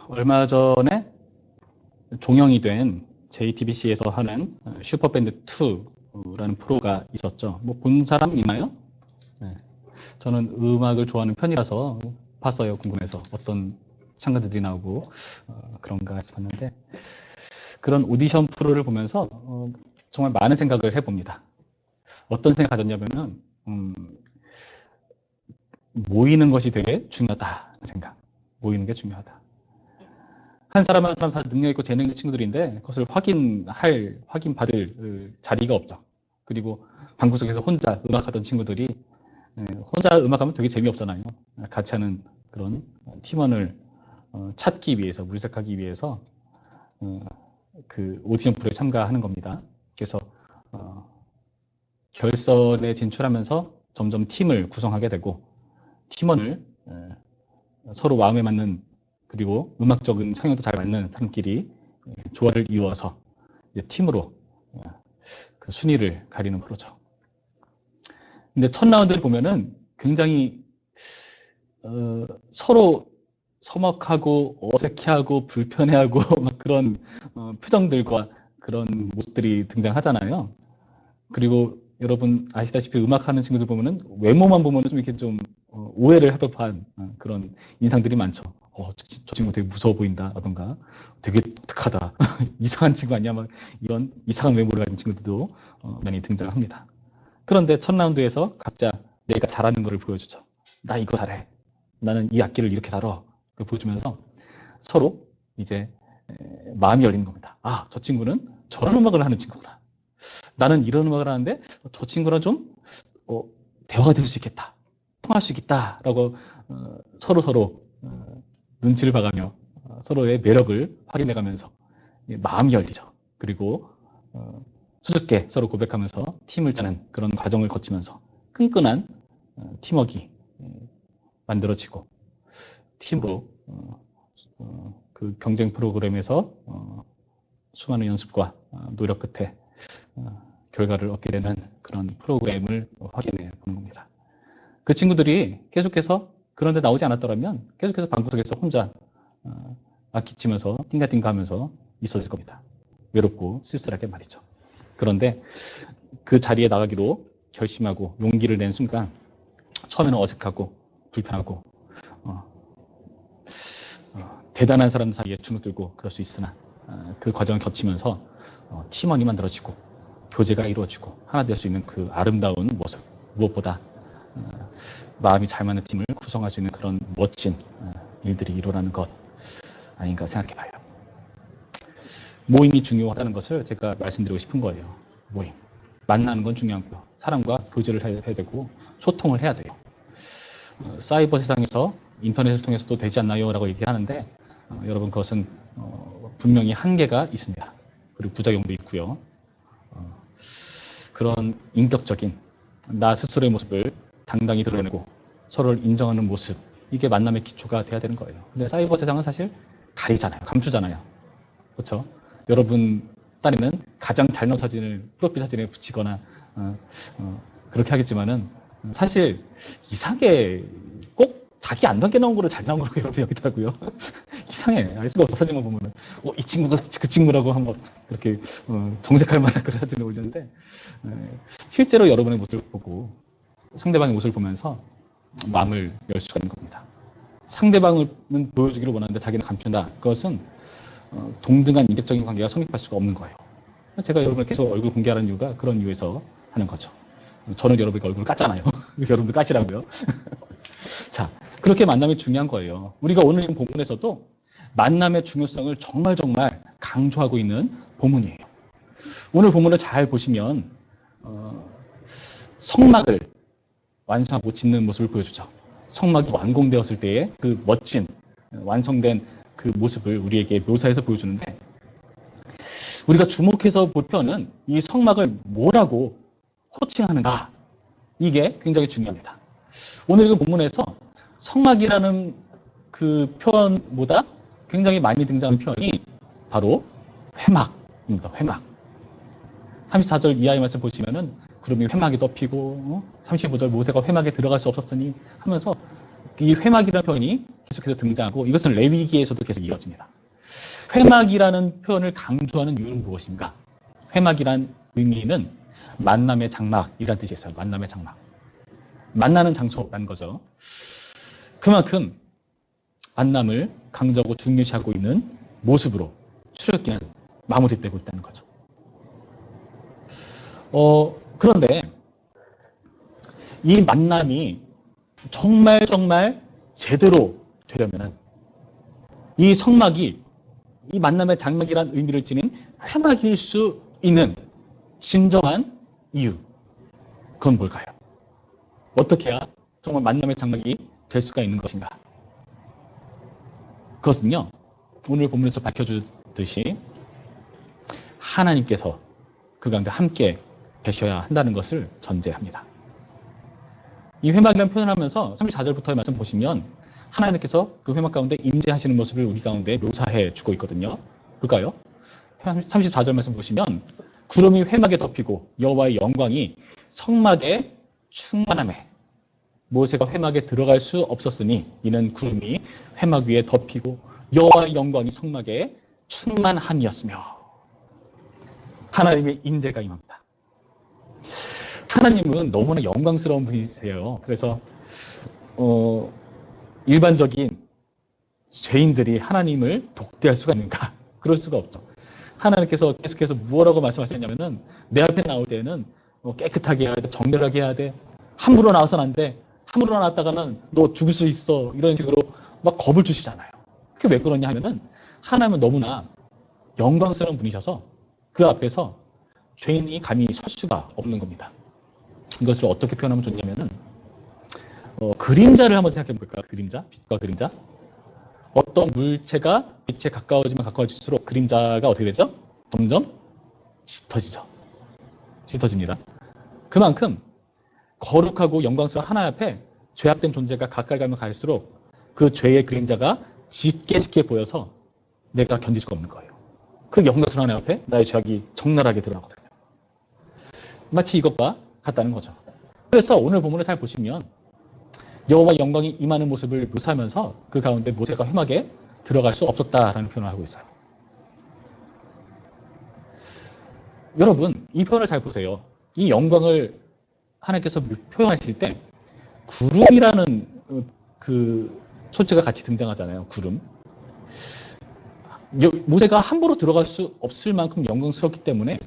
얼마 전에 종영이 된 JTBC에서 하는 슈퍼밴드 2라는 프로가 있었죠. 뭐 본 사람 있나요? 네. 저는 음악을 좋아하는 편이라서 봤어요. 궁금해서 어떤 참가자들이 나오고 그런가 해서 봤는데, 그런 오디션 프로를 보면서 정말 많은 생각을 해봅니다. 어떤 생각 가졌냐면은 모이는 것이 되게 중요하다는 생각. 모이는 게 중요하다. 한 사람 한 사람 다 능력 있고 재능 있는 친구들인데 그것을 확인받을 자리가 없죠. 그리고 방구석에서 혼자 음악하던 친구들이 혼자 음악하면 되게 재미없잖아요. 같이 하는 그런 팀원을 찾기 위해서, 물색하기 위해서 그 오디션 프로에 참가하는 겁니다. 그래서 결선에 진출하면서 점점 팀을 구성하게 되고, 팀원을 서로 마음에 맞는, 그리고 음악적인 성향도 잘 맞는 사람끼리 조화를 이루어서 이제 팀으로 그 순위를 가리는 프로죠. 근데 첫 라운드를 보면은 굉장히 서로 서먹하고 어색해하고 불편해하고 막 그런 표정들과 그런 모습들이 등장하잖아요. 그리고 여러분 아시다시피 음악하는 친구들 보면은 외모만 보면은 좀 이렇게 좀 오해를 할 법한 그런 인상들이 많죠. 저 친구 되게 무서워 보인다라던가 되게 독특하다, 이상한 친구 아니야, 막 이런 이상한 외모를 가진 친구들도 많이 등장합니다. 그런데 첫 라운드에서 각자 내가 잘하는 거를 보여주죠. 나 이거 잘해. 나는 이 악기를 이렇게 다뤄. 보여주면서 서로 이제 마음이 열리는 겁니다. 아, 저 친구는 저런 음악을 하는 친구구나. 나는 이런 음악을 하는데 저 친구랑 좀 대화가 될 수 있겠다. 통할 수 있겠다라고 서로 눈치를 봐가며 서로의 매력을 확인해가면서 마음이 열리죠. 그리고 수줍게 서로 고백하면서 팀을 짜는 그런 과정을 거치면서 끈끈한 팀워크가 만들어지고, 팀으로 그 경쟁 프로그램에서 수많은 연습과 노력 끝에 결과를 얻게 되는 그런 프로그램을 확인해 보는 겁니다. 그 친구들이 계속해서 그런데 나오지 않았더라면 계속해서 방구석에서 혼자 악기 치면서 띵가띵가 하면서 있었을 겁니다. 외롭고 쓸쓸하게 말이죠. 그런데 그 자리에 나가기로 결심하고 용기를 낸 순간 처음에는 어색하고 불편하고 대단한 사람 사이에 주눅들고 그럴 수 있으나 그 과정을 거치면서 팀원이 만들어지고 교제가 이루어지고 하나 될 수 있는 그 아름다운 모습, 무엇보다 마음이 잘 맞는 팀을 구성할 수 있는 그런 멋진 일들이 일어나는 것 아닌가 생각해봐요. 모임이 중요하다는 것을 제가 말씀드리고 싶은 거예요. 모임. 만나는 건 중요하고요. 사람과 교제를 해야 되고 소통을 해야 돼요. 사이버 세상에서 인터넷을 통해서도 되지 않나요? 라고 얘기하는데 여러분, 그것은 분명히 한계가 있습니다. 그리고 부작용도 있고요. 그런 인격적인 나 스스로의 모습을 당당히 드러내고 서로를 인정하는 모습, 이게 만남의 기초가 돼야 되는 거예요. 근데 사이버 세상은 사실 가리잖아요. 감추잖아요. 그렇죠? 여러분 딴에는 가장 잘 나온 사진을 프로필 사진에 붙이거나 그렇게 하겠지만은 사실 이상하게 꼭 자기 안 남겨 나온 거를 잘 나온 거라고 여러분 여기더라고요. 이상해. 알 수가 없어. 사진만 보면은 이 친구가 그 친구라고 한번 그렇게 정색할 만한 그런 사진을 올렸는데, 실제로 여러분의 모습을 보고 상대방의 모습을 보면서 마음을 열 수가 있는 겁니다. 상대방은 보여주기를 원하는데 자기는 감춘다. 그것은 동등한 인격적인 관계가 성립할 수가 없는 거예요. 제가 여러분을 계속 얼굴 공개하는 이유가 그런 이유에서 하는 거죠. 저는 여러분에게 얼굴을 깠잖아요. 여러분도 까시라고요. 자, 그렇게 만남이 중요한 거예요. 우리가 오늘 본문에서도 만남의 중요성을 정말 강조하고 있는 본문이에요. 오늘 본문을 잘 보시면 성막을 완성하고 짓는 모습을 보여주죠. 성막이 완공되었을 때의 그 멋진 완성된 그 모습을 우리에게 묘사해서 보여주는데, 우리가 주목해서 볼 필요는 이 성막을 뭐라고 호칭하는가, 이게 굉장히 중요합니다. 오늘 그 본문에서 성막이라는 그 표현보다 굉장히 많이 등장하는 표현이 바로 회막입니다. 회막. 34절 이하의 말씀 보시면은 구름이 회막에 덮이고 35절 모세가 회막에 들어갈 수 없었으니 하면서 이 회막이라는 표현이 계속해서 등장하고 이것은 레위기에서도 계속 이어집니다. 회막이라는 표현을 강조하는 이유는 무엇인가? 회막이란 의미는 만남의 장막이라는 뜻이 있어요. 만남의 장막. 만나는 장소라는 거죠. 그만큼 만남을 강조하고 중요시하고 있는 모습으로 출애굽기는 마무리되고 있다는 거죠. 그런데 이 만남이 정말 제대로 되려면 이 성막이 이 만남의 장막이라는 의미를 지닌 회막일 수 있는 진정한 이유, 그건 뭘까요? 어떻게 해야 정말 만남의 장막이 될 수가 있는 것인가? 그것은요, 오늘 본문에서 밝혀주듯이 하나님께서 그 가운데 함께 계셔야 한다는 것을 전제합니다. 이 회막이라는 표현을 하면서 34절부터의 말씀 보시면 하나님께서 그 회막 가운데 임재하시는 모습을 우리 가운데 묘사해 주고 있거든요. 볼까요? 34절 말씀 보시면 구름이 회막에 덮이고 여호와의 영광이 성막에 충만하매 모세가 회막에 들어갈 수 없었으니 이는 구름이 회막 위에 덮이고 여호와의 영광이 성막에 충만함이었으며. 하나님의 임재가 임합니다. 하나님은 너무나 영광스러운 분이세요. 그래서 일반적인 죄인들이 하나님을 독대할 수가 있는가? 그럴 수가 없죠. 하나님께서 계속해서 뭐라고 말씀하셨냐면은 내 앞에 나올 때는 깨끗하게 해야 돼, 정결하게 해야 돼, 함부로 나와서는 안 돼, 함부로 나왔다가는 너 죽을 수 있어, 이런 식으로 막 겁을 주시잖아요. 그게 왜 그러냐 하면은 하나님은 너무나 영광스러운 분이셔서 그 앞에서 죄인이 감히 설 수가 없는 겁니다. 이것을 어떻게 표현하면 좋냐면은 그림자를 한번 생각해 볼까요? 그림자, 빛과 그림자. 어떤 물체가 빛에 가까워지면 가까워질수록 그림자가 어떻게 되죠? 점점 짙어지죠. 짙어집니다. 그만큼 거룩하고 영광스러운 하나님 앞에 죄악된 존재가 가까이 가면 갈수록 그 죄의 그림자가 짙게 보여서 내가 견딜 수가 없는 거예요. 그 영광스러운 하나님 앞에 나의 죄악이 적나라하게 드러나거든요. 마치 이것과 같다는 거죠. 그래서 오늘 본문을 잘 보시면 여호와 영광이 임하는 모습을 묘사하면서 그 가운데 모세가 회막에 들어갈 수 없었다라는 표현을 하고 있어요. 여러분, 이 표현을 잘 보세요. 이 영광을 하나님께서 표현하실 때 구름이라는 그 소재가 같이 등장하잖아요. 구름. 모세가 함부로 들어갈 수 없을 만큼 영광스럽기 때문에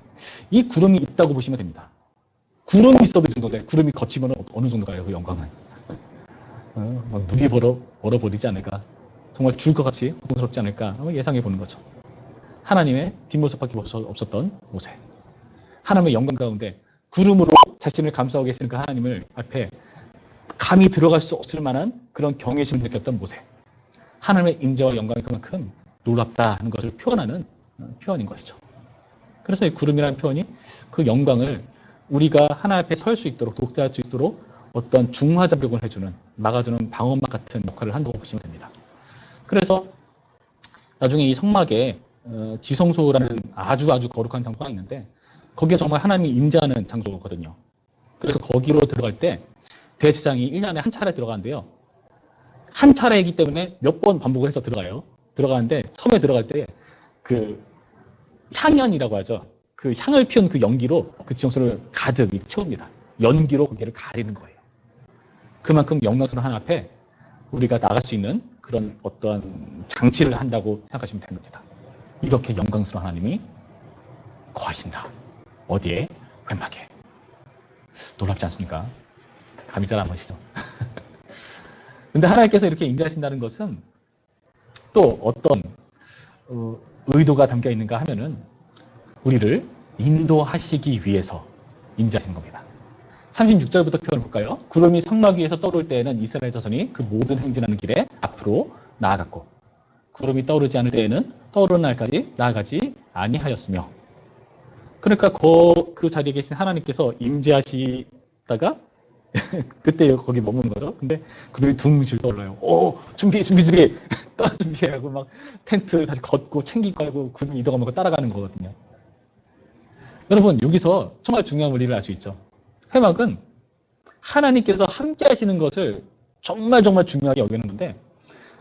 이 구름이 있다고 보시면 됩니다. 구름이 있어도 이 정도인데 구름이 거치면 어느 정도가요? 그 영광은. 막 눈이 얼어버리지 않을까? 정말 죽을 것 같이 고통스럽지 않을까? 예상해 보는 거죠. 하나님의 뒷모습밖에 없었던 모세. 하나님의 영광 가운데 구름으로 자신을 감싸고 계시는 그 하나님을 앞에 감히 들어갈 수 없을 만한 그런 경외심을 느꼈던 모세. 하나님의 임재와 영광이 그만큼 놀랍다는 것을 표현하는 표현인 것이죠. 그래서 이 구름이라는 표현이 그 영광을 우리가 하나님 앞에 설 수 있도록 독대할 수 있도록 어떤 중화작용을 해주는, 막아주는 방어막 같은 역할을 한다고 보시면 됩니다. 그래서 나중에 이 성막에 지성소라는 아주 거룩한 장소가 있는데 거기에 정말 하나님이 임재하는 장소거든요. 그래서 거기로 들어갈 때 대제사장이 1년에 한 차례 들어가는데요. 한 차례이기 때문에 몇 번 반복을 해서 들어가요. 들어가는데 처음에 들어갈 때 그 향연이라고 하죠. 그 향을 피운 그 연기로 그 지성소를 가득 채웁니다. 연기로 거기를 가리는 거예요. 그만큼 영광스러운 하나님 앞에 우리가 나갈 수 있는 그런 어떤 장치를 한다고 생각하시면 됩니다. 이렇게 영광스러운 하나님이 거하신다. 어디에? 회막에. 놀랍지 않습니까? 감이 잘 안 오시죠? 근데 하나님께서 이렇게 임재하신다는 것은 또 어떤 의도가 담겨 있는가 하면은 우리를 인도하시기 위해서 임재하시는 겁니다. 36절부터 표현을 볼까요? 구름이 성막 위에서 떠오를 때에는 이스라엘 자손이 그 모든 행진하는 길에 앞으로 나아갔고 구름이 떠오르지 않을 때에는 떠오르는 날까지 나아가지 아니하였으며. 그러니까 그 자리에 계신 하나님께서 임재하시다가 그때 거기 머무는 거죠. 근데 구름이 둥실 떠올라요. 준비 떠나 준비하고 막 텐트 다시 걷고 챙기고 하고 구름이 이동하면 따라가는 거거든요. 여러분, 여기서 정말 중요한 원리를 알 수 있죠. 회막은 하나님께서 함께 하시는 것을 정말 정말 중요하게 여기는 건데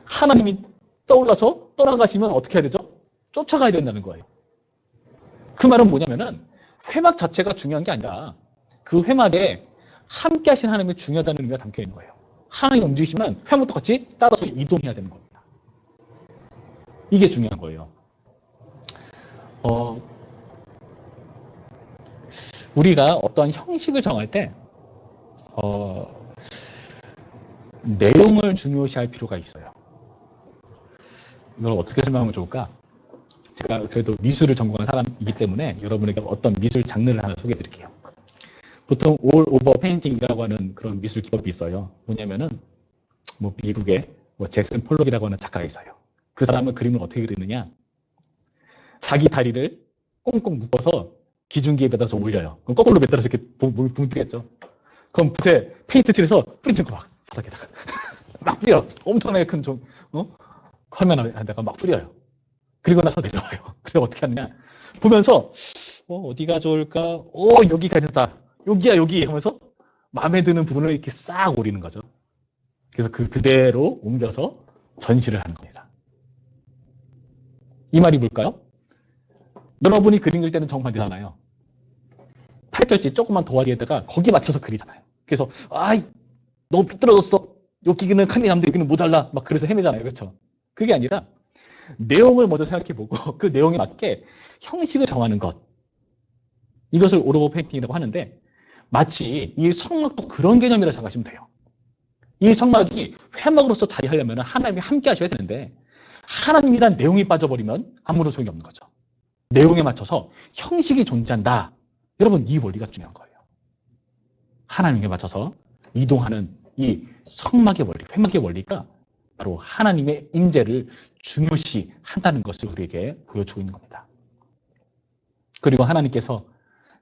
하나님이 떠올라서 떠나가시면 어떻게 해야 되죠? 쫓아가야 된다는 거예요. 그 말은 뭐냐면은 회막 자체가 중요한 게 아니라 그 회막에 함께 하신 하나님이 중요하다는 의미가 담겨 있는 거예요. 하나님이 움직이시면 회막도 같이 따라서 이동해야 되는 겁니다. 이게 중요한 거예요. 우리가 어떤 형식을 정할 때 내용을 중요시할 필요가 있어요. 이걸 어떻게 설명하면 좋을까? 제가 그래도 미술을 전공한 사람이기 때문에 여러분에게 어떤 미술 장르를 하나 소개해 드릴게요. 보통 올 오버 페인팅이라고 하는 그런 미술 기법이 있어요. 뭐냐면은 뭐 미국의 뭐 잭슨 폴록이라고 하는 작가가 있어요. 그 사람은 그림을 어떻게 그리느냐? 자기 다리를 꽁꽁 묶어서 기중기에 매달아서 올려요. 그럼 거꾸로 매달아서 이렇게 붕뜨겠죠. 그럼 붓에 페인트 칠해서 뿌리는 거 막 바닥에다가 막 뿌려. 엄청나게 큰 화면 안에다가 막 뿌려요. 그리고 나서 내려와요. 그리고 어떻게 하느냐? 보면서 어디가 좋을까? 여기가 괜찮다. 여기야 여기 하면서 마음에 드는 부분을 이렇게 싹 오리는 거죠. 그래서 그대로 옮겨서 전시를 하는 겁니다. 이 말이 뭘까요? 여러분이 그림 그릴 때는 정말 되잖아요. 팔절지 조금만 도화지에다가 거기 맞춰서 그리잖아요. 그래서 너무 삐뚤어졌어. 여기는 칸이 남는데 여기는 모자라. 막 그래서 헤매잖아요. 그렇죠? 그게 아니라 내용을 먼저 생각해보고 그 내용에 맞게 형식을 정하는 것. 이것을 오로버 페인팅이라고 하는데 마치 이 성막도 그런 개념이라고 생각하시면 돼요. 이 성막이 회막으로서 자리하려면 하나님이 함께 하셔야 되는데 하나님이란 내용이 빠져버리면 아무런 소용이 없는 거죠. 내용에 맞춰서 형식이 존재한다. 여러분 이 원리가 중요한 거예요. 하나님에 맞춰서 이동하는 이 성막의 원리, 회막의 원리가 바로 하나님의 임재를 중요시 한다는 것을 우리에게 보여주고 있는 겁니다. 그리고 하나님께서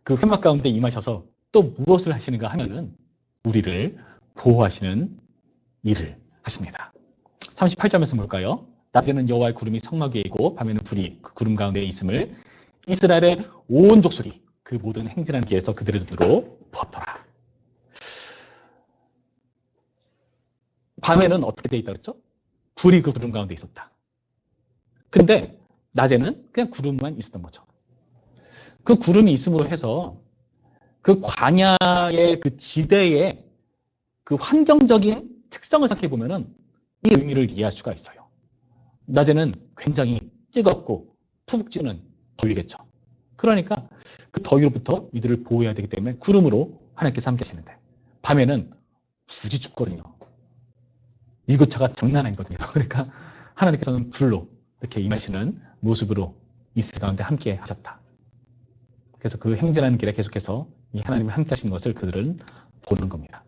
그 회막 가운데 임하셔서 또 무엇을 하시는가 하면은 우리를 보호하시는 일을 하십니다. 38절에서 볼까요? 낮에는 여호와의 구름이 성막 위에 있고 밤에는 불이 그 구름 가운데 있음을 이스라엘의 온 족속이 그 모든 행진하는 길에서 그들의 눈으로 보았더라. 밤에는 어떻게 돼 있다 그랬죠? 불이 그 구름 가운데 있었다. 근데 낮에는 그냥 구름만 있었던 거죠. 그 구름이 있음으로 해서 그 광야의 그 지대의 그 환경적인 특성을 생각해 보면은 이 의미를 이해할 수가 있어요. 낮에는 굉장히 뜨겁고 푹 찌는 더위겠죠. 그러니까 그 더위로부터 이들을 보호해야 되기 때문에 구름으로 하나님께서 함께 하시는데 밤에는 굳이 춥거든요. 일교차가 장난 아니거든요. 그러니까 하나님께서는 불로 이렇게 임하시는 모습으로 이스라엘 가운데 함께 하셨다. 그래서 그 행진하는 길에 계속해서 이 하나님이 함께 하신 것을 그들은 보는 겁니다.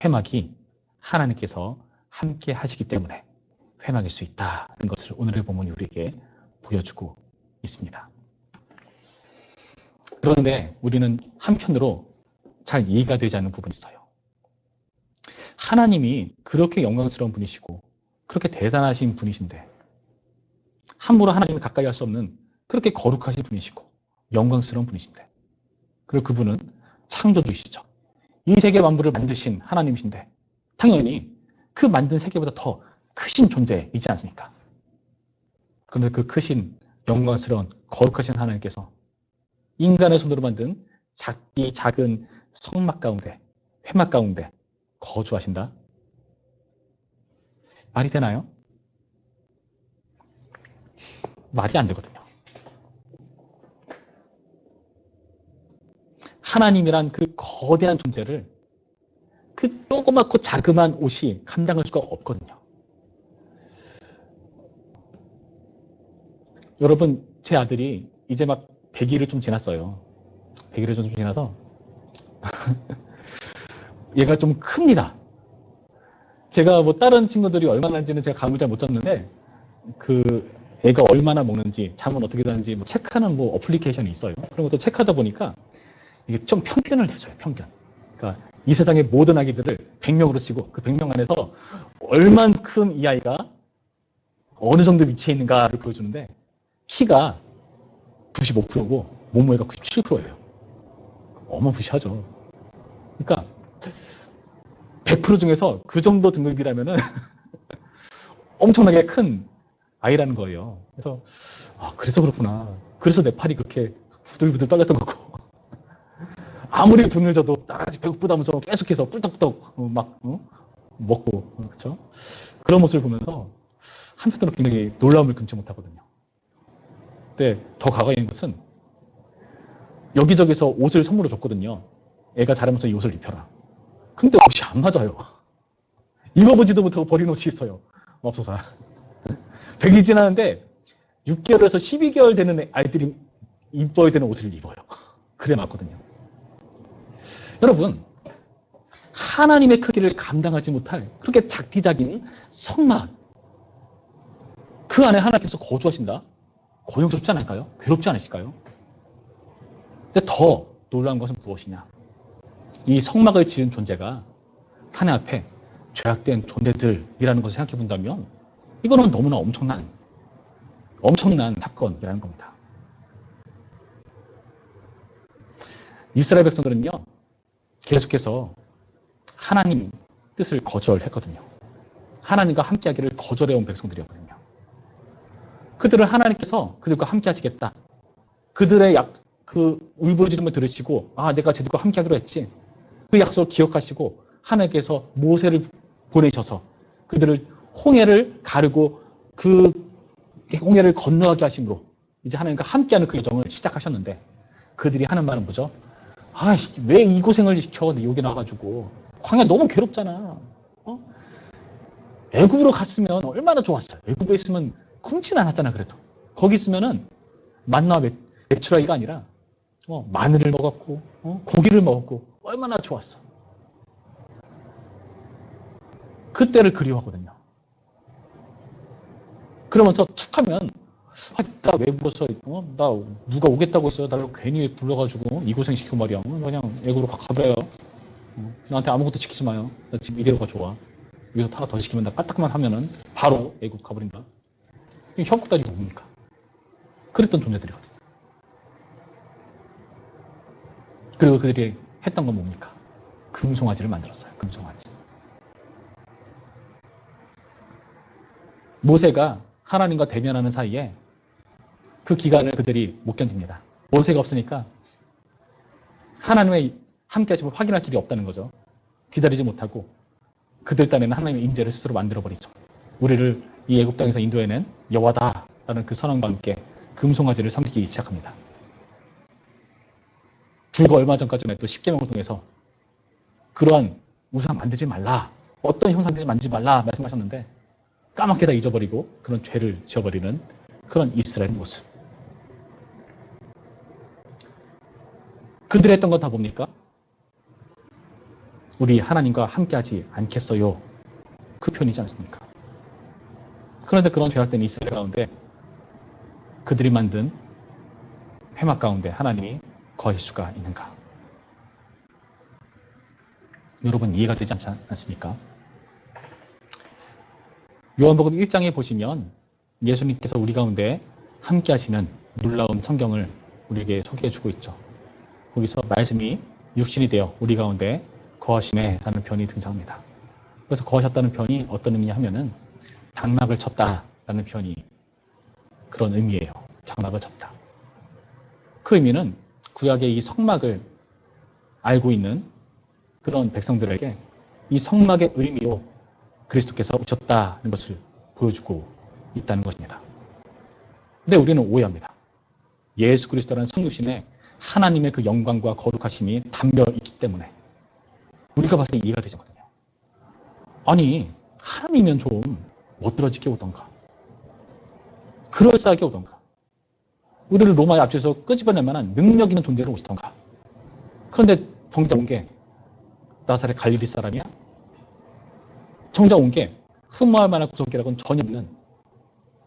회막이 하나님께서 함께 하시기 때문에 회막일 수 있다는 것을 오늘의 본문이 우리에게 보여주고 있습니다. 그런데 우리는 한편으로 잘 이해가 되지 않는 부분이 있어요. 하나님이 그렇게 영광스러운 분이시고 그렇게 대단하신 분이신데 함부로 하나님을 가까이 할 수 없는 그렇게 거룩하신 분이시고 영광스러운 분이신데 그리고 그분은 창조주이시죠. 이 세계 만물을 만드신 하나님이신데 당연히 그 만든 세계보다 더 크신 존재이지 않습니까? 그런데 그 크신 영광스러운 거룩하신 하나님께서 인간의 손으로 만든 작은 성막 가운데 회막 가운데 거주하신다? 말이 되나요? 말이 안 되거든요. 하나님이란 그 거대한 존재를 그 조그맣고 자그마한 옷이 감당할 수가 없거든요. 여러분, 제 아들이 이제 막 100일을 좀 지났어요. 100일을 좀 지나서 얘가 좀 큽니다. 제가 뭐 다른 친구들이 얼마나 하는지는 제가 감을 잘 못 잡는데 그 애가 얼마나 먹는지 잠은 어떻게 자는지 뭐 체크하는 뭐 어플리케이션이 있어요. 그런 것도 체크하다 보니까 이게 좀 편견을 내줘요. 편견. 그러니까 이 세상의 모든 아기들을 100명으로 치고 그 100명 안에서 얼만큼 이 아이가 어느 정도 위치에 있는가를 보여주는데 키가 95%고 몸무게가 97%예요. 어마무시하죠. 그러니까 100% 중에서 그 정도 등급이라면은 엄청나게 큰 아이라는 거예요. 그래서 그래서 그렇구나. 그래서 내 팔이 그렇게 부들부들 떨렸던 거고. 아무리 분을 줘도 나같이 배고프다면서 계속해서 뿔떡뿔떡 먹고 그렇죠? 그런 모습을 보면서 한편으로 굉장히 놀라움을 금치 못하거든요. 근데 더 과거에 있는 것은 여기저기서 옷을 선물로 줬거든요. 애가 자라면서 이 옷을 입혀라. 근데 옷이 안 맞아요. 입어보지도 못하고 버린 옷이 있어요. 맙소사. 100일 지나는데 6개월에서 12개월 되는 아이들이 입어야 되는 옷을 입어요. 그래 맞거든요. 여러분, 하나님의 크기를 감당하지 못할 그렇게 작디작인 성막, 그 안에 하나님께서 거주하신다? 고용스럽지 않을까요? 괴롭지 않으실까요? 근데 더 놀라운 것은 무엇이냐? 이 성막을 지은 존재가 하나님 앞에 죄악된 존재들이라는 것을 생각해 본다면 이거는 너무나 엄청난 사건이라는 겁니다. 이스라엘 백성들은요, 계속해서 하나님 뜻을 거절했거든요. 하나님과 함께하기를 거절해온 백성들이었거든요. 그들은 하나님께서 그들과 함께하시겠다. 그들의 그 울부짖음을 들으시고 내가 쟤들과 함께하기로 했지. 그 약속을 기억하시고 하나님께서 모세를 보내셔서 그들을 홍해를 가르고 그 홍해를 건너가게 하심으로 이제 하나님과 함께하는 그 여정을 시작하셨는데 그들이 하는 말은 뭐죠? 왜 이 고생을 시켜? 여기 나와가지고 광야 너무 괴롭잖아. 애굽으로 갔으면 얼마나 좋았어요. 애굽에 있으면 굶진 않았잖아. 그래도 거기 있으면은 만나와 메추라기가 아니라 마늘을 먹었고 고기를 먹었고 얼마나 좋았어. 그때를 그리워하거든요. 그러면서 툭하면 나 왜 불렀어? 나 누가 오겠다고 했어요. 나를 괜히 불러가지고 이 고생 시키고 말이야. 그냥 애굽으로 가버려요. 나한테 아무것도 시키지 마요. 나 지금 이대로가 좋아. 여기서 하나 더 시키면 나 까딱만 하면은 바로 애굽 가버린다. 협곡다리 뭡니까? 그랬던 존재들이거든요. 그리고 그들이 했던 건 뭡니까? 금송아지를 만들었어요. 금송아지. 모세가 하나님과 대면하는 사이에 그 기간을 그들이 못 견딥니다. 모세가 없으니까 하나님의 함께 하심을 확인할 길이 없다는 거죠. 기다리지 못하고 그들 딴에는 하나님의 임재를 스스로 만들어버리죠. 우리를 이 애굽 땅에서 인도해낸 여호와다라는 그 선언과 함께 금송아지를 섬기기 시작합니다. 불과 얼마 전까지는 또 십계명을 통해서 그러한 우상 만들지 말라, 어떤 형상들지 만들지 말라 말씀하셨는데 까맣게 다 잊어버리고 그런 죄를 지어버리는 그런 이스라엘 모습. 그들이 했던 건 다 뭡니까? 우리 하나님과 함께하지 않겠어요. 그 표현이지 않습니까? 그런데 그런 죄악된 이스라엘 가운데 그들이 만든 회막 가운데 하나님이 거할 수가 있는가? 여러분 이해가 되지 않지 않습니까? 요한복음 1장에 보시면 예수님께서 우리 가운데 함께 하시는 놀라운 성경을 우리에게 소개해주고 있죠. 거기서 말씀이 육신이 되어 우리 가운데 거하심에 라는 표현이 등장합니다. 그래서 거하셨다는 표현이 어떤 의미냐 하면은 장막을 쳤다라는 표현이 그런 의미예요. 장막을 쳤다. 그 의미는 구약의 이 성막을 알고 있는 그런 백성들에게 이 성막의 의미로 그리스도께서 오셨다는 것을 보여주고 있다는 것입니다. 근데 우리는 오해합니다. 예수 그리스도라는 성육신에 하나님의 그 영광과 거룩하심이 담겨 있기 때문에 우리가 봤을 때 이해가 되지 않거든요. 아니 하나님이면 좀 멋들어지게 오던가 그럴싸하게 오던가 우리를 로마의 앞에서 끄집어낼 만한 능력 있는 존재로 오시던가. 그런데 정작 온 게 나사렛 갈릴리 사람이야? 정작 온 게 흠모할 만한 구속기라고는 전혀 없는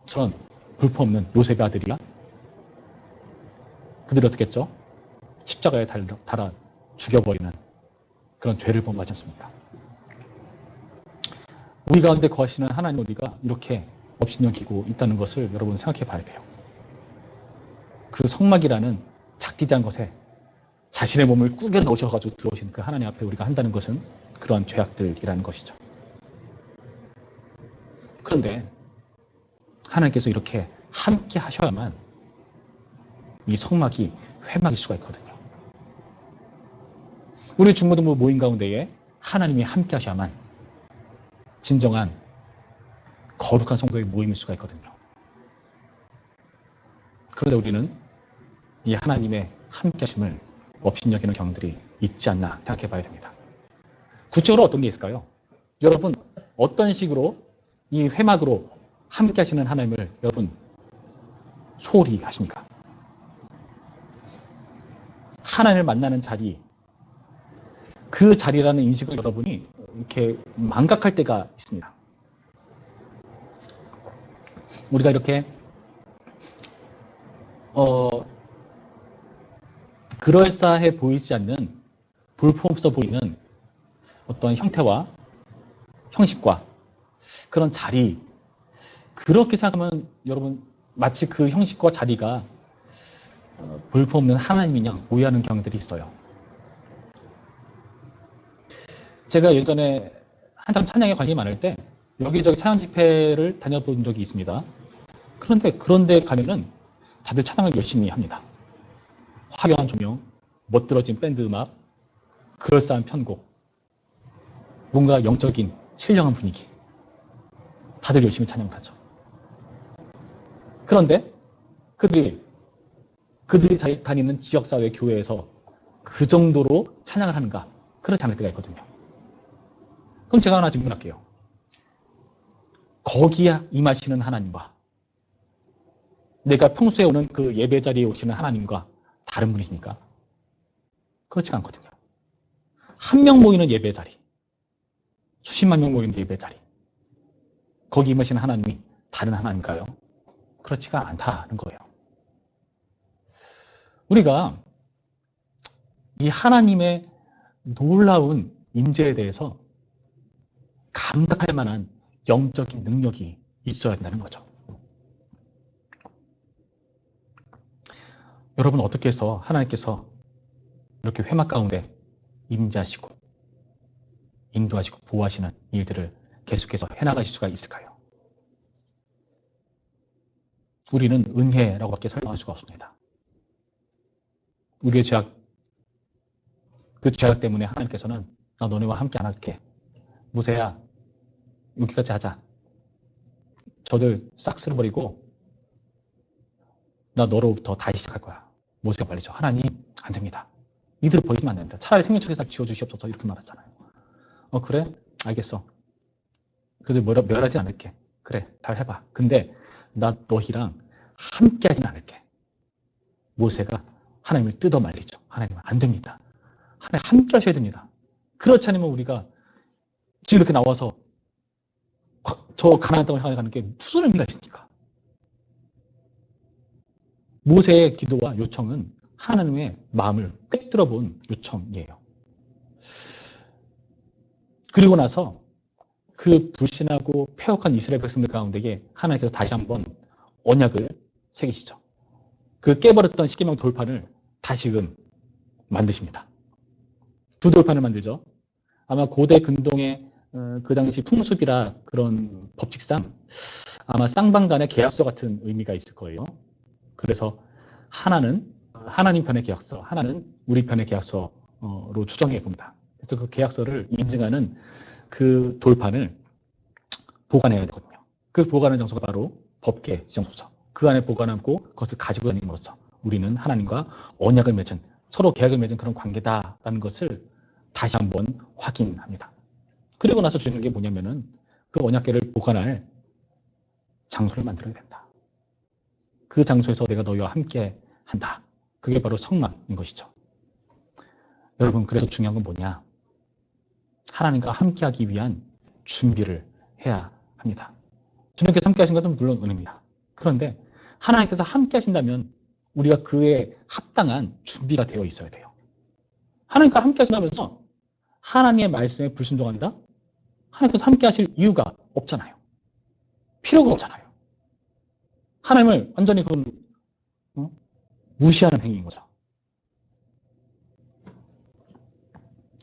저런 볼품없는 요셉의 아들이야? 그들이 어떻게 했죠? 십자가에 달아 죽여버리는 그런 죄를 범하지 않습니까? 우리 가운데 거하시는 하나님 우리가 이렇게 업신여기고 있다는 것을 여러분 생각해 봐야 돼요. 그 성막이라는 작디지한 것에 자신의 몸을 꾸겨 넣으셔가지고 들어오신 그 하나님 앞에 우리가 한다는 것은 그런 죄악들이라는 것이죠. 그런데 하나님께서 이렇게 함께 하셔야만 이 성막이 회막일 수가 있거든요. 우리 중고등부 모임 가운데에 하나님이 함께 하셔야만 진정한 거룩한 성도의 모임일 수가 있거든요. 그런데 우리는 이 하나님의 함께 하심을 업신여기는 경우들이 있지 않나 생각해 봐야 됩니다. 구체적으로 어떤 게 있을까요? 여러분, 어떤 식으로 이 회막으로 함께 하시는 하나님을 여러분 소홀히 하십니까? 하나님을 만나는 자리, 그 자리라는 인식을 여러분이 이렇게 망각할 때가 있습니다. 우리가 이렇게 그럴싸해 보이지 않는, 볼품없어 보이는 어떤 형태와 형식과 그런 자리, 그렇게 생각하면 여러분 마치 그 형식과 자리가 볼품없는 하나님인 양 오해하는 경우들이 있어요. 제가 예전에 한참 찬양에 관심이 많을 때 여기저기 찬양 집회를 다녀본 적이 있습니다. 그런데 그런데 가면은 다들 찬양을 열심히 합니다. 화려한 조명, 멋들어진 밴드 음악, 그럴싸한 편곡, 뭔가 영적인 신령한 분위기, 다들 열심히 찬양을 하죠. 그런데 그들이 다니는 지역사회 교회에서 그 정도로 찬양을 하는가? 그렇지 않을 때가 있거든요. 그럼 제가 하나 질문할게요. 거기에 임하시는 하나님과 내가 평소에 오는 그 예배 자리에 오시는 하나님과 다른 분이십니까? 그렇지 않거든요. 한 명 모이는 예배 자리, 수십만 명 모이는 예배 자리, 거기 임하시는 하나님이 다른 하나님일까요? 그렇지가 않다는 거예요. 우리가 이 하나님의 놀라운 임재에 대해서 감각할 만한 영적인 능력이 있어야 된다는 거죠. 여러분, 어떻게 해서 하나님께서 이렇게 회막 가운데 임재하시고 인도하시고 보호하시는 일들을 계속해서 해나가실 수가 있을까요? 우리는 은혜라고 밖에 설명할 수가 없습니다. 우리의 죄악, 그 죄악 때문에 하나님께서는 나 너네와 함께 안 할게. 모세야, 여기까지 하자. 저들 싹 쓸어버리고 나 너로부터 다시 시작할 거야. 모세가 말이죠. 하나님, 안 됩니다. 이들을 버리시면 안 됩니다. 차라리 생명책에서 지워주시옵소서 이렇게 말하잖아요. 그래? 알겠어. 그들 멸하지 않을게. 그래, 잘 해봐. 근데 나 너희랑 함께 하진 않을게. 모세가 하나님을 뜯어 말리죠. 하나님은 안 됩니다. 하나님 함께 하셔야 됩니다. 그렇지 않으면 우리가 지금 이렇게 나와서 저 가나안 땅을 향해 가는 게 무슨 의미가 있습니까? 모세의 기도와 요청은 하나님의 마음을 꿰뚫어 본 요청이에요. 그리고 나서 그 불신하고 폐역한 이스라엘 백성들 가운데에 하나님께서 다시 한번 언약을 새기시죠. 그 깨버렸던 십계명 돌판을 다시금 만드십니다. 두 돌판을 만들죠. 아마 고대 근동의 그 당시 풍습이라 그런 법칙상 아마 쌍방 간의 계약서 같은 의미가 있을 거예요. 그래서 하나는 하나님 편의 계약서, 하나는 우리 편의 계약서로 추정해 봅니다. 그래서 그 계약서를 인증하는 그 돌판을 보관해야 되거든요. 그 보관하는 장소가 바로 법계 지정소서. 그 안에 보관하고 그것을 가지고 다님으로써 우리는 하나님과 언약을 맺은, 서로 계약을 맺은 그런 관계다라는 것을 다시 한번 확인합니다. 그리고 나서 주는 게 뭐냐면은 그 언약궤를 보관할 장소를 만들어야 된다. 그 장소에서 내가 너희와 함께 한다. 그게 바로 성막인 것이죠. 여러분, 그래서 중요한 건 뭐냐? 하나님과 함께 하기 위한 준비를 해야 합니다. 주님께서 함께 하신 것은 물론 은혜입니다. 그런데 하나님께서 함께 하신다면 우리가 그에 합당한 준비가 되어 있어야 돼요. 하나님과 함께 하신다면서 하나님의 말씀에 불순종한다? 하나님께서 함께 하실 이유가 없잖아요. 필요가 없잖아요. 하나님을 완전히 그건 무시하는 행위인 거죠.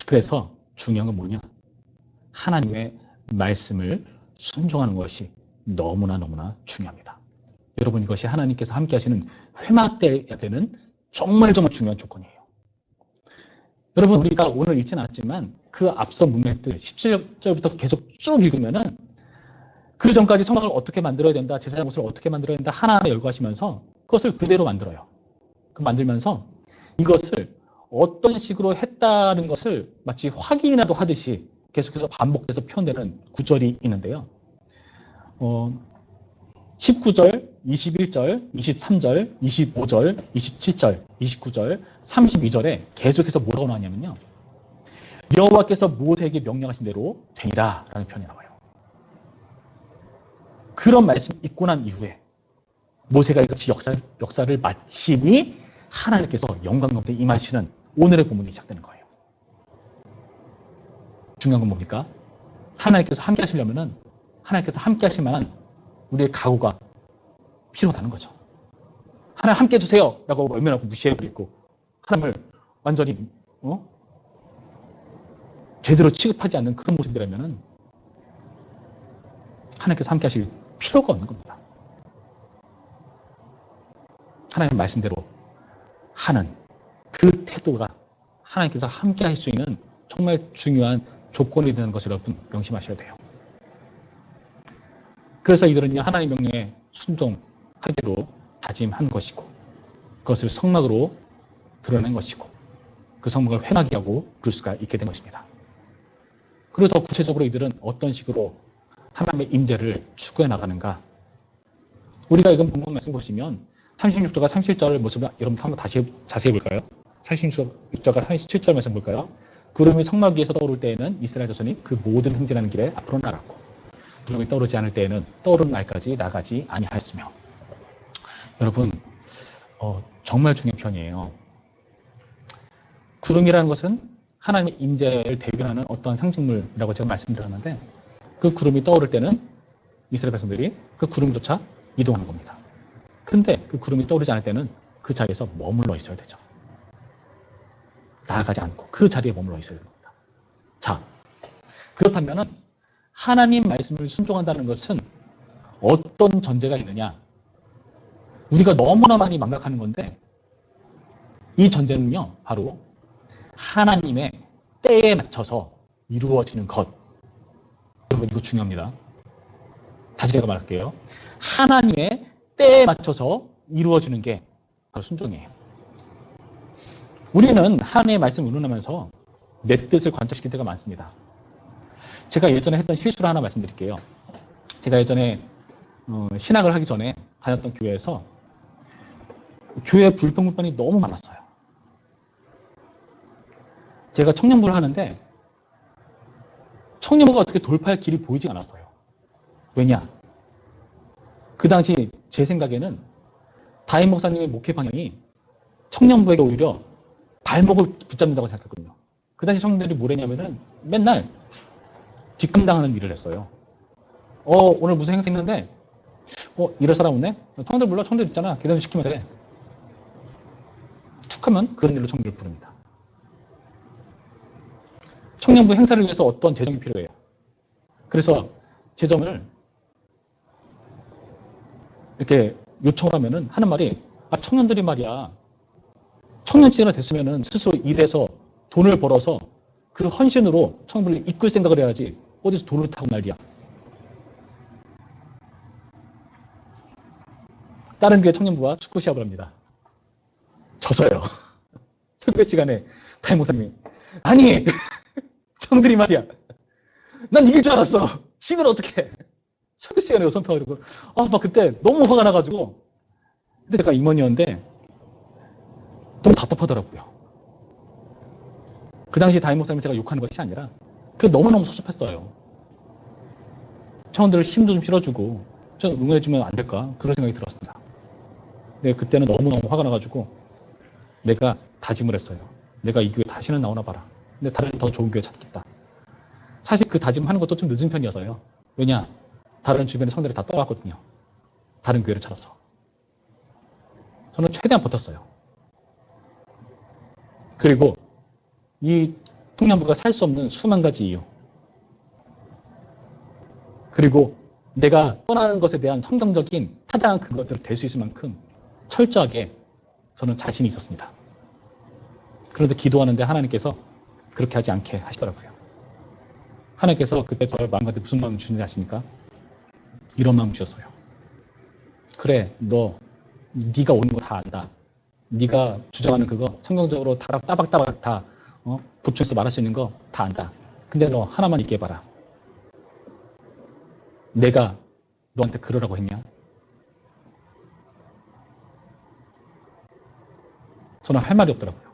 그래서 중요한 건 뭐냐? 하나님의 말씀을 순종하는 것이 너무나 중요합니다. 여러분, 이것이 하나님께서 함께 하시는 회막되어야 되는 정말 중요한 조건이에요. 여러분, 우리가 오늘 읽지는 않았지만 그 앞서 문맥들 17절부터 계속 쭉 읽으면은 그 전까지 성막을 어떻게 만들어야 된다, 제사장 옷을 어떻게 만들어야 된다 하나하나 열거하시면서 그것을 그대로 만들어요. 그 만들면서 이것을 어떤 식으로 했다는 것을 마치 확인이라도 하듯이 계속해서 반복돼서 표현되는 구절이 있는데요. 19절, 21절, 23절, 25절, 27절, 29절, 32절에 계속해서 뭐라고 나왔냐면요. 여호와께서 모세에게 명령하신 대로 되니라 라는 표현이 나와요. 그런 말씀 읽고 난 이후에 모세가 이같이 역사를 마치니 하나님께서 영광 가운데 임하시는 오늘의 본문이 시작되는 거예요. 중요한 건 뭡니까? 하나님께서 함께 하시려면은 하나님께서 함께 하실 만한 우리의 각오가 필요하다는 거죠. 하나님 함께 해주세요 라고 외면하고 무시해버리고 하나님을 완전히 제대로 취급하지 않는 그런 모습이라면은 하나님께서 함께 하실 필요가 없는 겁니다. 하나님의 말씀대로 하는 그 태도가 하나님께서 함께 하실 수 있는 정말 중요한 조건이 되는 것을 여러분 명심하셔야 돼요. 그래서 이들은요, 하나님 명령에 순종하기로 다짐한 것이고 그것을 성막으로 드러낸 것이고 그 성막을 회막이 하고 그럴 수가 있게 된 것입니다. 그리고 더 구체적으로 이들은 어떤 식으로 하나님의 임재를 추구해 나가는가. 우리가 이건 본문 말씀 보시면 36절과 37절 모습을 여러분 한번 다시 자세히 볼까요? 36절과 37절 말씀 볼까요? 구름이 성막 위에서 떠오를 때에는 이스라엘 자손이 그 모든 행진하는 길에 앞으로 나갔고 구름이 떠오르지 않을 때에는 떠오르는 날까지 나가지 아니하였으며. 여러분, 정말 중요한 편이에요. 구름이라는 것은 하나님의 임재를 대변하는 어떤 상징물이라고 제가 말씀드렸는데 그 구름이 떠오를 때는 이스라엘 백성들이 그 구름조차 이동하는 겁니다. 근데 그 구름이 떠오르지 않을 때는 그 자리에서 머물러 있어야 되죠. 나아가지 않고 그 자리에 머물러 있어야 됩니다. 자, 그렇다면 하나님 말씀을 순종한다는 것은 어떤 전제가 있느냐? 우리가 너무나 많이 망각하는 건데 이 전제는요, 바로 하나님의 때에 맞춰서 이루어지는 것. 여러분, 이거 중요합니다. 다시 제가 말할게요. 하나님의 때에 맞춰서 이루어지는 게 바로 순종이에요. 우리는 하나님의 말씀을 의논하면서 내 뜻을 관철시킬 때가 많습니다. 제가 예전에 했던 실수를 하나 말씀드릴게요. 제가 예전에 신학을 하기 전에 다녔던 교회에서 교회 불평불만이 너무 많았어요. 제가 청년부를 하는데 청년부가 어떻게 돌파할 길이 보이지 않았어요. 왜냐? 그 당시 제 생각에는 다임 목사님의 목회 방향이 청년부에게 오히려 발목을 붙잡는다고 생각했거든요. 그 당시 청년들이 뭐랬냐면은 맨날 직감당하는 일을 했어요. 오늘 무슨 행사 있는데 이럴 사람 없네? 청년들 불러, 청년들 있잖아. 걔네들 시키면 돼. 툭 하면 그런 일로 청년들을 부릅니다. 청년부 행사를 위해서 어떤 재정이 필요해요. 그래서 재정을 이렇게 요청을 하면은 하는 말이 청년들이 말이야 청년지가 됐으면은 스스로 일해서 돈을 벌어서 그 헌신으로 청년부를 이끌 생각을 해야지 어디서 돈을 타고 난리야. 다른 교회 청년부와 축구 시합을 합니다. 졌어요. 설교 시간에 담임 목사님이 아니 청년들이 말이야 난 이길 줄 알았어. 지금 어떻게 설교 시간에 손펴 그러고 막 그때 너무 화가 나가지고 근데 제가 임원이었는데 너무 답답하더라고요. 그 당시 담임 목사님 제가 욕하는 것이 아니라 그게 너무너무 섭섭했어요. 청년들을 힘도 좀 실어주고 좀 응원해주면 안 될까 그런 생각이 들었습니다. 근데 그때는 너무너무 화가 나가지고 내가 다짐을 했어요. 내가 이 교회 다시는 나오나 봐라. 근데 다른 더 좋은 교회 찾겠다. 사실 그 다짐하는 것도 좀 늦은 편이어서요. 왜냐? 다른 주변의 성들이 다 떠났거든요. 다른 교회를 찾아서. 저는 최대한 버텼어요. 그리고 이 청년부가 살 수 없는 수만 가지 이유. 그리고 내가 떠나는 것에 대한 성경적인 타당한 근거들을 댈 수 있을 만큼 철저하게 저는 자신이 있었습니다. 그런데 기도하는데 하나님께서 그렇게 하지 않게 하시더라고요. 하나님께서 그때 저의 마음한테 무슨 마음을 주는지 아십니까? 이런 마음을 주셨어요. 그래, 네가 오는 거 다 안다. 네가 주장하는 그거 성경적으로 따박따박 다 보충해서 말할 수 있는 거 다 안다. 근데 너 하나만 있게 해봐라. 내가 너한테 그러라고 했냐? 저는 할 말이 없더라고요.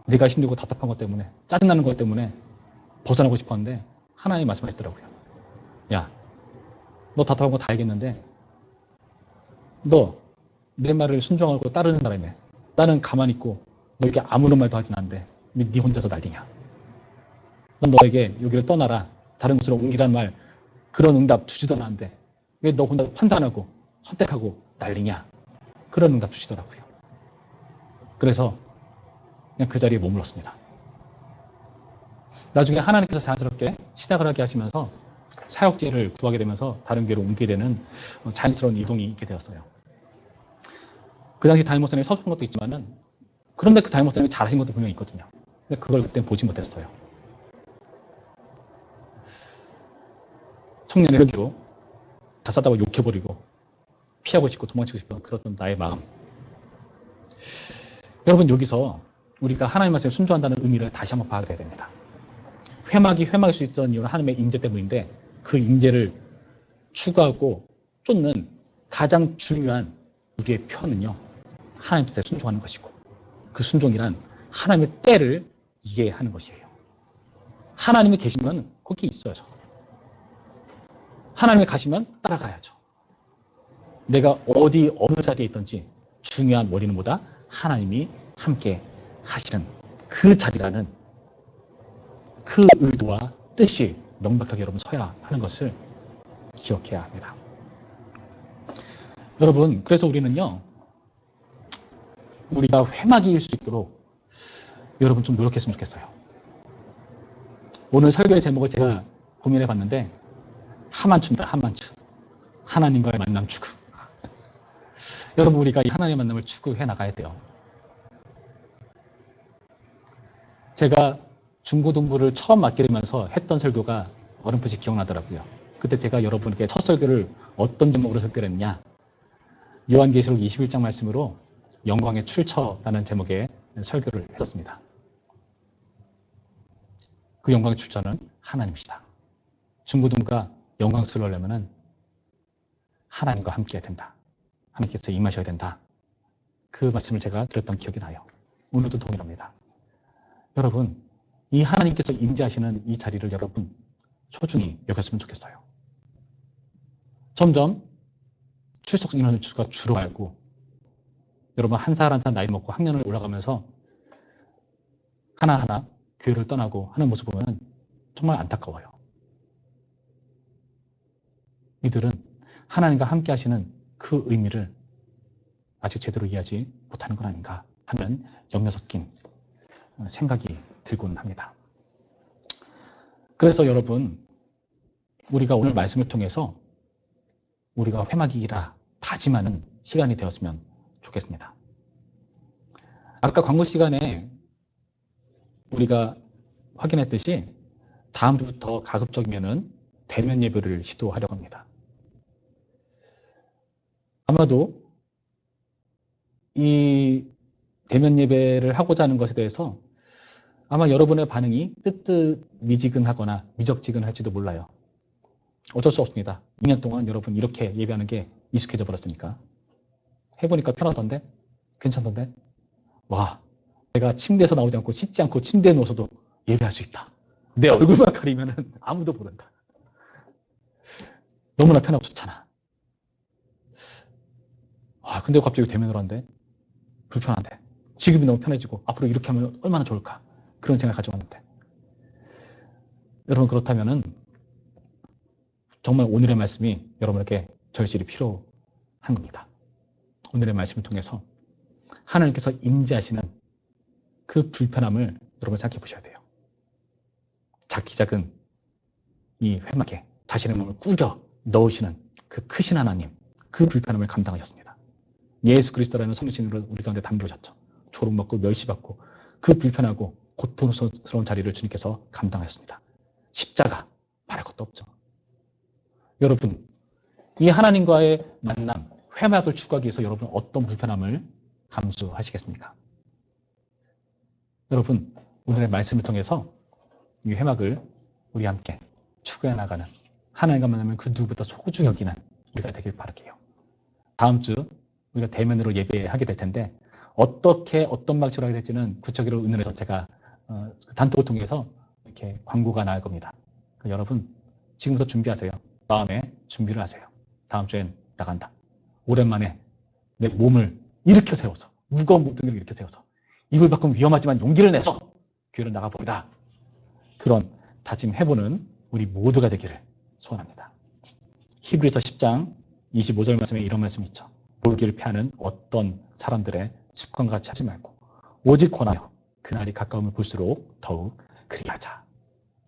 내가 힘들고 답답한 것 때문에, 짜증나는 것 때문에 벗어나고 싶었는데 하나님이 말씀하시더라고요. 야, 너 답답한 거 다 알겠는데 너 내 말을 순종하고 따르는 사람이야. 나는 가만히 있고 너에게 아무런 말도 하진 않는데 왜 네 혼자서 난리냐. 난 너에게 여기를 떠나라. 다른 곳으로 옮기라는 말 그런 응답 주지도 않았는데 왜 너 혼자 판단하고 선택하고 난리냐. 그런 응답 주시더라고요. 그래서 그냥 그 자리에 머물렀습니다. 나중에 하나님께서 자연스럽게 시작을 하게 하시면서 사역지를 구하게 되면서 다른 교회로 옮기게 되는 자연스러운 이동이 있게 되었어요. 그 당시 담임 목사님이 서툴은 것도 있지만은 그런데 그 담임 목사님이 잘하신 것도 분명히 있거든요. 근데 그걸 그때 보지 못했어요. 청년의 혈기로 다 싸다고 욕해버리고 피하고 싶고 도망치고 싶은 그런 나의 마음. 여러분 여기서 우리가 하나님 말씀에 순종한다는 의미를 다시 한번 파악해야 됩니다. 회막일 수 있던 이유는 하나님의 임재 때문인데 그 임재를 추구하고 쫓는 가장 중요한 우리의 표는요. 하나님 뜻에 순종하는 것이고 그 순종이란 하나님의 때를 이해하는 것이에요. 하나님이 계시면 거기 있어야죠. 하나님이 가시면 따라가야죠. 내가 어느 자리에 있든지 중요한 원인은 뭐다? 하나님이 함께 하시는 그 자리라는 그 의도와 뜻이 명백하게 여러분 서야 하는 것을 기억해야 합니다. 여러분 그래서 우리는요. 우리가 회막일 수 있도록 여러분 좀 노력했으면 좋겠어요. 오늘 설교의 제목을 제가 고민해 봤는데 하만추입니다. 하만추. 하나님과의 만남 추구. 여러분 우리가 이 하나님의 만남을 추구해 나가야 돼요. 제가 중고등부를 처음 맡게 되면서 했던 설교가 어렴풋이 기억나더라고요. 그때 제가 여러분께 첫 설교를 어떤 제목으로 설교를 했냐. 요한계시록 21장 말씀으로 영광의 출처라는 제목의 설교를 했었습니다. 그 영광의 출처는 하나님이시다. 중고등부가 영광스러우려면 하나님과 함께 해야 된다. 하나님께서 임하셔야 된다. 그 말씀을 제가 드렸던 기억이 나요. 오늘도 동일합니다. 여러분, 이 하나님께서 임재하시는 이 자리를 여러분 소중히 여겼으면 좋겠어요. 점점 출석 인원 수가 줄어가고 여러분 한 살 한 살 나이 먹고 학년을 올라가면서 하나하나 교회를 떠나고 하는 모습 보면 정말 안타까워요. 이들은 하나님과 함께 하시는 그 의미를 아직 제대로 이해하지 못하는 건 아닌가 하는 염려 섞인 생각이 들곤 합니다. 그래서 여러분 우리가 오늘 말씀을 통해서 우리가 회막이라 다짐하는 시간이 되었으면 좋겠습니다. 아까 광고 시간에 우리가 확인했듯이 다음 주부터 가급적이면 대면 예배를 시도하려고 합니다. 아마도 이 대면 예배를 하고자 하는 것에 대해서 아마 여러분의 반응이 뜨뜻미지근하거나 미적지근할지도 몰라요. 어쩔 수 없습니다. 2년 동안 여러분 이렇게 예배하는 게 익숙해져 버렸으니까. 해보니까 편하던데? 괜찮던데? 와, 내가 침대에서 나오지 않고 씻지 않고 침대에 누워서도 예배할 수 있다. 내 얼굴만 가리면 아무도 모른다. 너무나 편하고 좋잖아. 와, 근데 갑자기 대면으로 하는데 불편한데. 지금이 너무 편해지고 앞으로 이렇게 하면 얼마나 좋을까. 그런 생각을 가지고 왔는데. 여러분 그렇다면은 정말 오늘의 말씀이 여러분에게 절실히 필요한 겁니다. 오늘의 말씀을 통해서 하나님께서 임재하시는 그 불편함을 여러분 생각해 보셔야 돼요. 작디 작은 이 회막에 자신의 몸을 꾸겨 넣으시는 그 크신 하나님, 그 불편함을 감당하셨습니다. 예수 그리스도라는 성신으로 우리 가운데 담겨오셨죠. 조롱받고 멸시받고 그 불편하고 고통스러운 자리를 주님께서 감당하셨습니다. 십자가 말할 것도 없죠. 여러분, 이 하나님과의 만남, 회막을 추구하기 위해서 여러분 어떤 불편함을 감수하시겠습니까? 여러분, 오늘의 말씀을 통해서 이 회막을 우리 함께 추구해 나가는, 하나님과 만나면 그 누구보다 소중히 여기는 우리가 되길 바랄게요. 다음 주 우리가 대면으로 예배하게 될 텐데 어떻게 어떤 방식으로 하게 될지는 구체적으로 의논해서 제가 단톡을 통해서 이렇게 광고가 나갈 겁니다. 그러니까 여러분 지금부터 준비하세요. 마음에 준비를 하세요. 다음 주엔 나간다. 오랜만에 내 몸을 일으켜 세워서, 무거운 몸뚱이를 일으켜 세워서, 이불 밖은 위험하지만 용기를 내서 교회를 나가보리라. 그런 다짐해보는 우리 모두가 되기를 소원합니다. 히브리서 10장 25절 말씀에 이런 말씀이 있죠. 몰기를 피하는 어떤 사람들의 습관과 같이 하지 말고 오직 권하여 그날이 가까움을 볼수록 더욱 그리하자.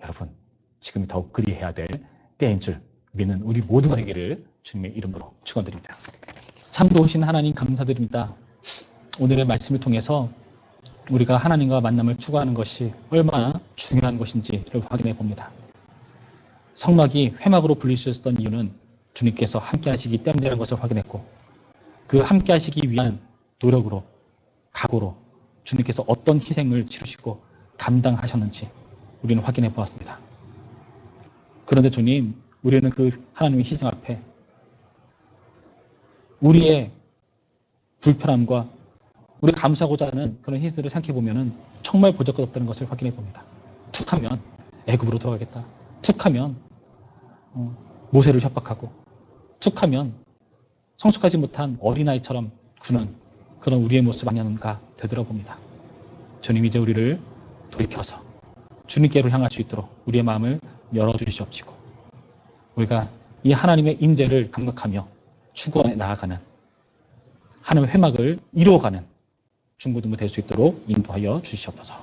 여러분, 지금이 더욱 그리해야 될 때인 줄 믿는 우리 모두가 되기를 주님의 이름으로 축원드립니다. 참 좋으신 하나님 감사드립니다. 오늘의 말씀을 통해서 우리가 하나님과 만남을 추구하는 것이 얼마나 중요한 것인지를 확인해 봅니다. 성막이 회막으로 불리셨던 이유는 주님께서 함께 하시기 때문이라는 것을 확인했고, 그 함께 하시기 위한 노력으로, 각오로 주님께서 어떤 희생을 치르시고 감당하셨는지 우리는 확인해 보았습니다. 그런데 주님, 우리는 그 하나님의 희생 앞에 우리의 불편함과 우리가 감수하고자 하는 그런 희생을 생각해 보면 정말 보잘것없다는 것을 확인해 봅니다. 툭하면 애굽으로 돌아가겠다. 툭하면 모세를 협박하고, 툭하면 성숙하지 못한 어린아이처럼 구는 그런 우리의 모습 아니었는가 되돌아봅니다. 주님, 이제 우리를 돌이켜서 주님께로 향할 수 있도록 우리의 마음을 열어주시옵시고, 우리가 이 하나님의 임재를 감각하며 추구해 나아가는, 하나님의 회막을 이루어가는 중고등부 될 수 있도록 인도하여 주시옵소서.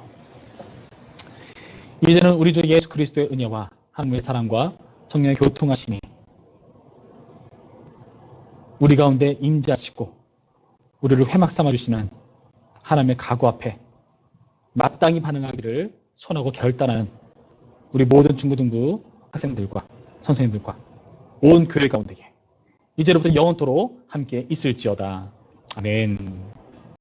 이제는 우리 주 예수 그리스도의 은혜와 하나님의 사랑과 성령의 교통하심이 우리 가운데 임재하시고 우리를 회막 삼아주시는 하나님의 각오 앞에 마땅히 반응하기를 소원하고 결단하는 우리 모든 중고등부 학생들과 선생님들과 온 교회 가운데에 이제로부터 영원토록 함께 있을지어다. 아멘.